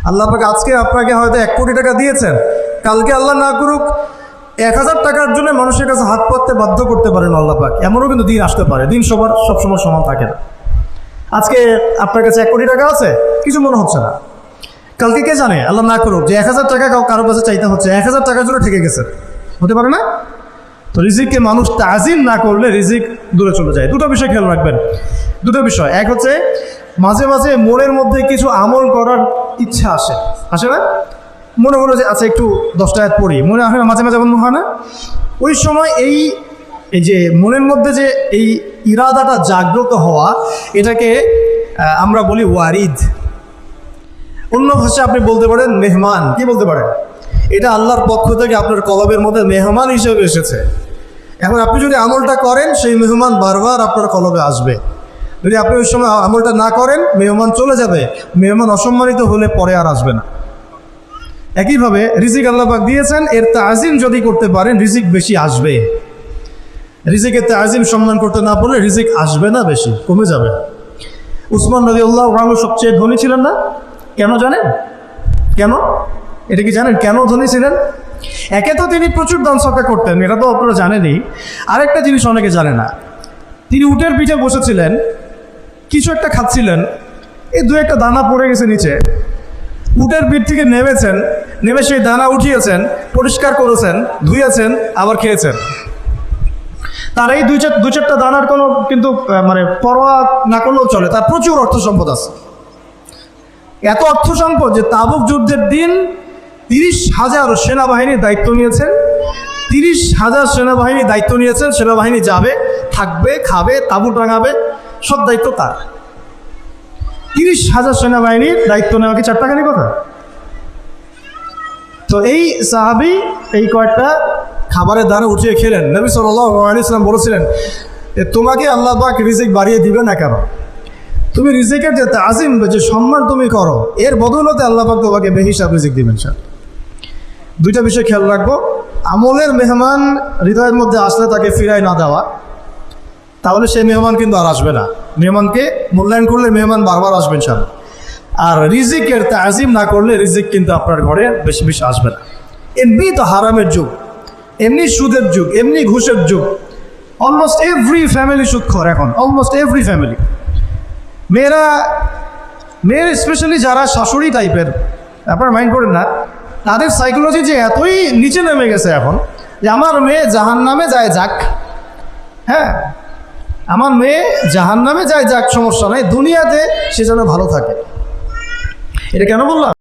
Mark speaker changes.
Speaker 1: আল্লাহ পাক আজকে আপনাকে হয়তো 1 কোটি টাকা দিয়েছেন, কালকে আল্লাহ না করুক 1000 টাকার জন্য মানুষের কাছে হাত পাততে বাধ্য করতে পারেন আল্লাহ পাক। এমনও কিন্তু দিন আসতে পারে, দিন সবসময় সমান থাকে না। আজকে আপনার কাছে 1 কোটি টাকা আছে, কিছু মনে হচ্ছে না। কালকে কে জানে, আল্লাহ না করুক যে 1000 টাকা কারো কাছে চাইতে হচ্ছে, 1000 টাকার জন্য ঠেকে গেছে, হতে পারে না? তো রিজিককে মানুষ তাজিম না করলে রিজিক দূরে চলে যায়। দুটো বিষয় খেয়াল রাখবেন, দুটো বিষয়। এক হচ্ছে মাঝে মাঝে মনের মধ্যে কিছু আমল করার ইচ্ছা আসে না? মনে হলো যে আচ্ছা একটু 10টা আয়াত পড়ি, মনে আসে না? মাঝে মাঝে মনে হয় না? ওই সময় এই যে মনের মধ্যে যে এই ইরাদাটা জাগ্রত হওয়া, এটাকে আমরা বলি ওয়ারিদ। অন্য ভাষায় আপনি বলতে পারেন মেহমান। কি বলতে পারেন? এটা আল্লাহর পক্ষ থেকে আপনার কলবের মধ্যে মেহমান হিসেবে এসেছে। এখন আপনি যদি আমলটা করেন, সেই মেহমান বারবার আপনার কলবে আসবে। যদি আপনি ওই সময় আমলটা না করেন, মেহমান চলে যাবে, মেহমান অসম্মানিত হলে পরে আর আসবে না। একইভাবে রিজিক আল্লাহ পাক দিয়েছেন, এর তাজিম যদি করতে পারেন রিজিক বেশি আসবে। রিজিকের তাজিম সম্মান করতে না পারলে রিজিক আসবে না, বেশি কমে যাবে। উসমান রাদিয়াল্লাহু আনহু সবচেয়ে ধনী ছিলেন না? কেন জানেন? কেন? এটা কি জানেন কেন ধনী ছিলেন? একে তো তিনি প্রচুর দান সদকা করতেন, এটা তো আপনারা জানেনই। আরেকটা জিনিস অনেকে জানে না, তিনি উটের পিঠে বসেছিলেন, কিছু একটা খাচ্ছিলেন, এই 2-1টা দানা পড়ে গেছে নিচে। উটের পিঠ থেকে নেমেছেন, নেমে সেই দানা উঠিয়েছেন, পরিষ্কার করেছেন, ধুয়েছেন, আবার খেয়েছেন। তার এই 2-4টা দানার কোনো কিন্তু মানে পরোয়া না করলেও চলে, তার প্রচুর অর্থ সম্পদ আছে। এত অর্থ সম্পদ যে তাবুক যুদ্ধের দিন 30,000 সেনাবাহিনীর দায়িত্ব নিয়েছেন। 30,000 সেনাবাহিনী দায়িত্ব নিয়েছেন। সেনাবাহিনী যাবে, থাকবে, খাবে, তাঁবু টাঙাবে, সব দায়িত্ব তার। 30,000 সেনাবাহিনীর দায়িত্ব নেওয়া কি চারটাখানি কথা? তো এই সাহাবী এই কয়েকটা খাবারের দানা উঠিয়ে খেলেন। নবী সাল্লাল্লাহু আলাইহি ওয়াসাল্লাম বলেছিলেন, তোমাকে আল্লাহ পাক রিজিক বাড়িয়ে দিবে না কেন? তুমি রিজিকের যে তাজিম, যে সম্মান তুমি করো, এর বদৌলতে আল্লাহ পাক তোমাকে বেহিসাব রিজিক দিবেন। স্যার, দুইটা বিষয় খেয়াল রাখবো। আমলের মেহমান হৃদয়ের মধ্যে আসলে তাকে ফিরায় না দেওয়া, তাহলে সেই মেহমান কিন্তু আর আসবে না। মেহমানকে মূল্যায়ন করলে মেহমান বারবার আসবেন স্যার। আর রিজিকের তাজিম না করলে রিজিক কিন্তু আপনার ঘরে বেশি বেশি আসবে না। এমনি তো হারামের যুগ, এমনি সুদের যুগ, এমনি ঘুষের যুগ। অলমোস্ট এভরি ফ্যামিলি সুদখোর এখন, অলমোস্ট এভরি ফ্যামিলি। মেয়ের স্পেশালি যারা শাশুড়ি টাইপের, আপনারা মাইন্ড করেন না, তাদের সাইকোলজি যে এতই নিচে নেমে গেছে এখন যে আমার মেয়ে জাহান্নামে যায় যাক। হ্যাঁ, আমার মেয়ে জাহান্নামে যায় যাক, সমস্যা নাই, দুনিয়াতে সে যেন ভালো থাকে। এটা কেন বললাম?